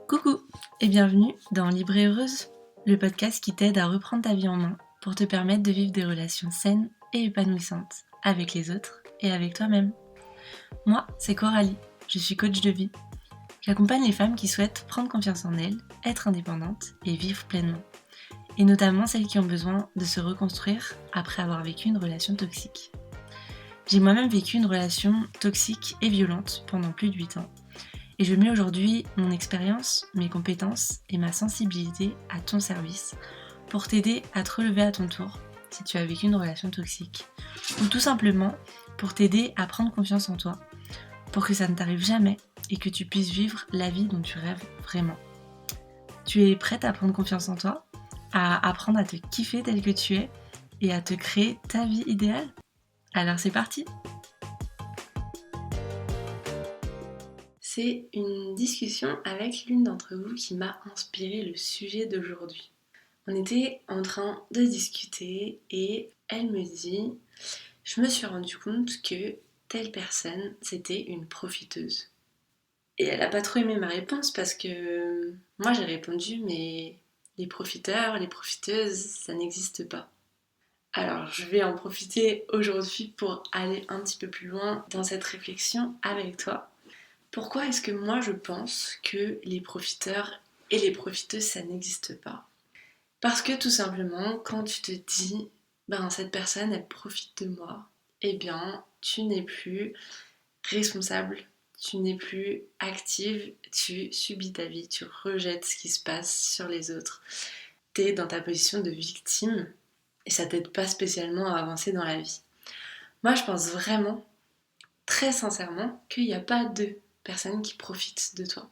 Coucou et bienvenue dans Libre et Heureuse, le podcast qui t'aide à reprendre ta vie en main pour te permettre de vivre des relations saines et épanouissantes avec les autres et avec toi-même. Moi, c'est Coralie, je suis coach de vie. J'accompagne les femmes qui souhaitent prendre confiance en elles, être indépendantes et vivre pleinement. Et notamment celles qui ont besoin de se reconstruire après avoir vécu une relation toxique. J'ai moi-même vécu une relation toxique et violente pendant plus de 8 ans. Et je mets aujourd'hui mon expérience, mes compétences et ma sensibilité à ton service pour t'aider à te relever à ton tour si tu as vécu une relation toxique. Ou tout simplement pour t'aider à prendre confiance en toi, pour que ça ne t'arrive jamais et que tu puisses vivre la vie dont tu rêves vraiment. Tu es prête à prendre confiance en toi, à apprendre à te kiffer tel que tu es et à te créer ta vie idéale? Alors c'est parti! C'est une discussion avec l'une d'entre vous qui m'a inspiré le sujet d'aujourd'hui. On était en train de discuter et elle me dit « Je me suis rendu compte que telle personne, c'était une profiteuse. » Et elle n'a pas trop aimé ma réponse parce que moi j'ai répondu « Mais les profiteurs, les profiteuses, ça n'existe pas. » Alors je vais en profiter aujourd'hui pour aller un petit peu plus loin dans cette réflexion avec toi. Pourquoi est-ce que moi je pense que les profiteurs et les profiteuses ça n'existe pas? Parce que tout simplement quand tu te dis cette personne elle profite de moi, eh bien tu n'es plus responsable, tu n'es plus active, tu subis ta vie, tu rejettes ce qui se passe sur les autres. Tu es dans ta position de victime et ça t'aide pas spécialement à avancer dans la vie. Moi je pense vraiment, très sincèrement, qu'il n'y a pas de personnes qui profitent de toi.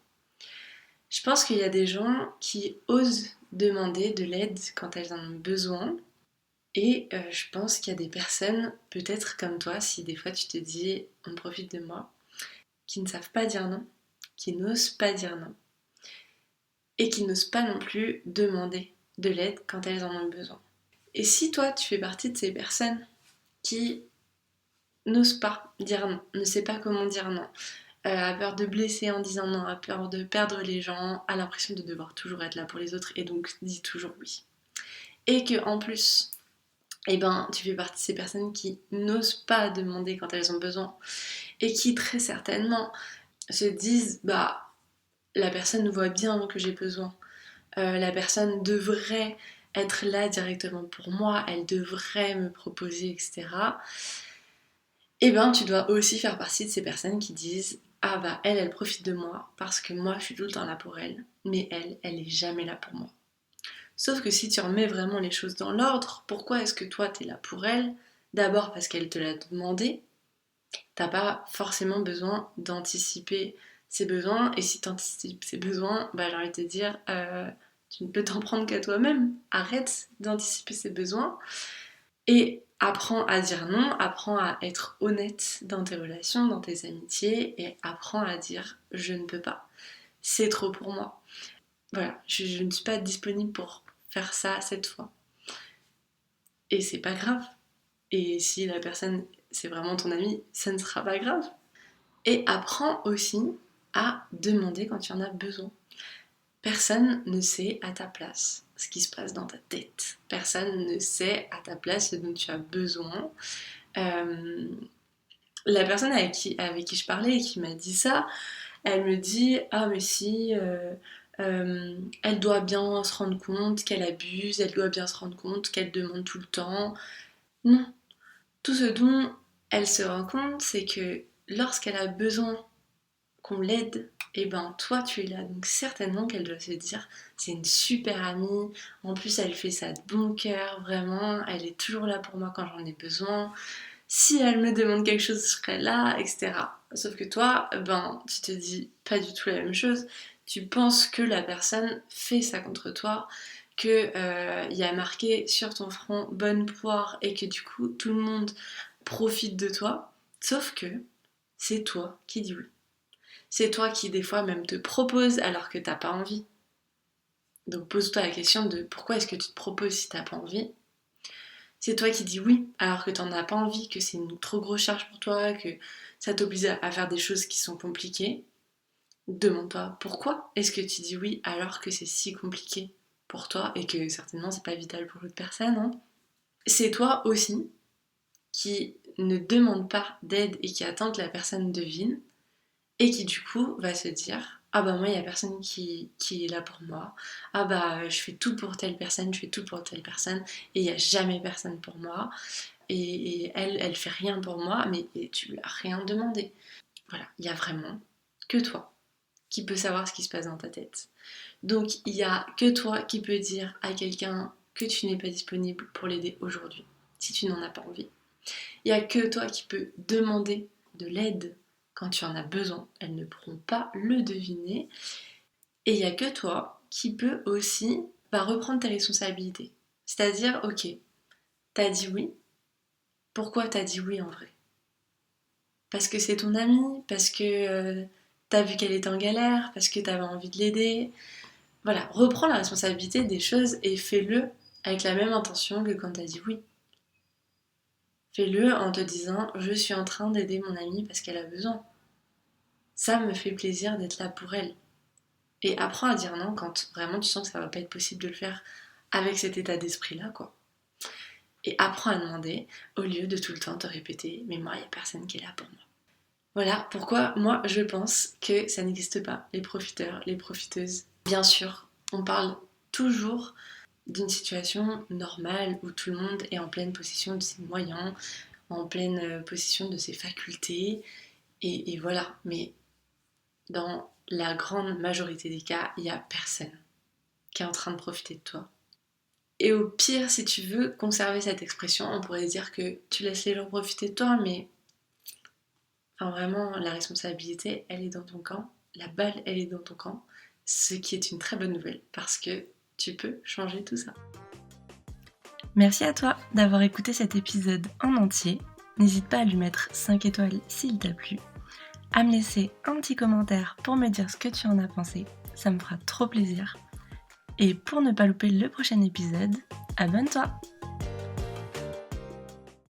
Je pense qu'il y a des gens qui osent demander de l'aide quand elles en ont besoin. Et je pense qu'il y a des personnes, peut-être comme toi, si des fois tu te dis on profite de moi, qui ne savent pas dire non, qui n'osent pas dire non, et qui n'osent pas non plus demander de l'aide quand elles en ont besoin. Et si toi tu fais partie de ces personnes qui n'osent pas dire non, ne sait pas comment dire non, a peur de blesser en disant non, a peur de perdre les gens, a l'impression de devoir toujours être là pour les autres et donc dit toujours oui. Et que en plus, tu fais partie de ces personnes qui n'osent pas demander quand elles ont besoin et qui très certainement se disent la personne voit bien que j'ai besoin, la personne devrait être là directement pour moi, elle devrait me proposer, etc. Tu dois aussi faire partie de ces personnes qui disent elle profite de moi parce que moi je suis tout le temps là pour elle, mais elle est jamais là pour moi. Sauf que si tu remets vraiment les choses dans l'ordre, pourquoi est-ce que toi t'es là pour elle? D'abord parce qu'elle te l'a demandé, t'as pas forcément besoin d'anticiper ses besoins, et si t'anticipes ses besoins, j'ai envie de te dire, tu ne peux t'en prendre qu'à toi-même. Arrête d'anticiper ses besoins et apprends à dire non, apprends à être honnête dans tes relations, dans tes amitiés, et apprends à dire je ne peux pas, c'est trop pour moi. Voilà, je ne suis pas disponible pour faire ça cette fois. Et c'est pas grave. Et si la personne, c'est vraiment ton ami, ça ne sera pas grave. Et apprends aussi à demander quand tu en as besoin. Personne ne sait à ta place ce qui se passe dans ta tête. Personne ne sait à ta place ce dont tu as besoin. La personne avec qui je parlais et qui m'a dit ça, elle me dit mais si elle doit bien se rendre compte qu'elle abuse, elle doit bien se rendre compte qu'elle demande tout le temps. Non, tout ce dont elle se rend compte, c'est que lorsqu'elle a besoin qu'on l'aide, toi tu es là, donc certainement qu'elle doit se dire c'est une super amie, en plus elle fait ça de bon cœur, vraiment, elle est toujours là pour moi quand j'en ai besoin, si elle me demande quelque chose je serai là, etc. Sauf que toi, tu te dis pas du tout la même chose, tu penses que la personne fait ça contre toi, qu'il y a marqué sur ton front bonne poire et que du coup tout le monde profite de toi, sauf que c'est toi qui dis oui. C'est toi qui des fois même te propose alors que t'as pas envie. Donc pose-toi la question de pourquoi est-ce que tu te proposes si t'as pas envie. C'est toi qui dis oui alors que t'en as pas envie, que c'est une trop grosse charge pour toi, que ça t'oblige à faire des choses qui sont compliquées. demande-toi pourquoi est-ce que tu dis oui alors que c'est si compliqué pour toi et que certainement c'est pas vital pour l'autre personne, hein. C'est toi aussi qui ne demande pas d'aide et qui attend que la personne devine et qui du coup va se dire ah bah moi il y a personne qui est là pour moi, ah bah je fais tout pour telle personne, je fais tout pour telle personne et il n'y a jamais personne pour moi et elle fait rien pour moi mais tu lui as rien demandé. Voilà, il y a vraiment que toi qui peut savoir ce qui se passe dans ta tête. Donc il y a que toi qui peux dire à quelqu'un que tu n'es pas disponible pour l'aider aujourd'hui si tu n'en as pas envie. Il n'y a que toi qui peux demander de l'aide quand tu en as besoin. Elles ne pourront pas le deviner. Et il n'y a que toi qui peux aussi reprendre tes responsabilités. C'est-à-dire, ok, t'as dit oui. Pourquoi t'as dit oui en vrai? Parce que c'est ton amie, parce que t'as vu qu'elle était en galère, parce que t'avais envie de l'aider. Voilà, reprends la responsabilité des choses et fais-le avec la même intention que quand t'as dit oui. Fais-le en te disant je suis en train d'aider mon amie parce qu'elle a besoin. Ça me fait plaisir d'être là pour elle. Et apprends à dire non quand vraiment tu sens que ça va pas être possible de le faire avec cet état d'esprit-là, quoi. Et apprends à demander au lieu de tout le temps te répéter mais moi, il n'y a personne qui est là pour moi. Voilà pourquoi moi, je pense que ça n'existe pas, les profiteurs, les profiteuses. Bien sûr, on parle toujours d'une situation normale où tout le monde est en pleine possession de ses moyens, en pleine possession de ses facultés, et voilà. Mais dans la grande majorité des cas, il n'y a personne qui est en train de profiter de toi. Et au pire, si tu veux conserver cette expression, on pourrait dire que tu laisses les gens profiter de toi, mais enfin, vraiment, la responsabilité, elle est dans ton camp, la balle, elle est dans ton camp, ce qui est une très bonne nouvelle, parce que tu peux changer tout ça. Merci à toi d'avoir écouté cet épisode en entier. N'hésite pas à lui mettre 5 étoiles s'il t'a plu, à me laisser un petit commentaire pour me dire ce que tu en as pensé, ça me fera trop plaisir. Et pour ne pas louper le prochain épisode, abonne-toi!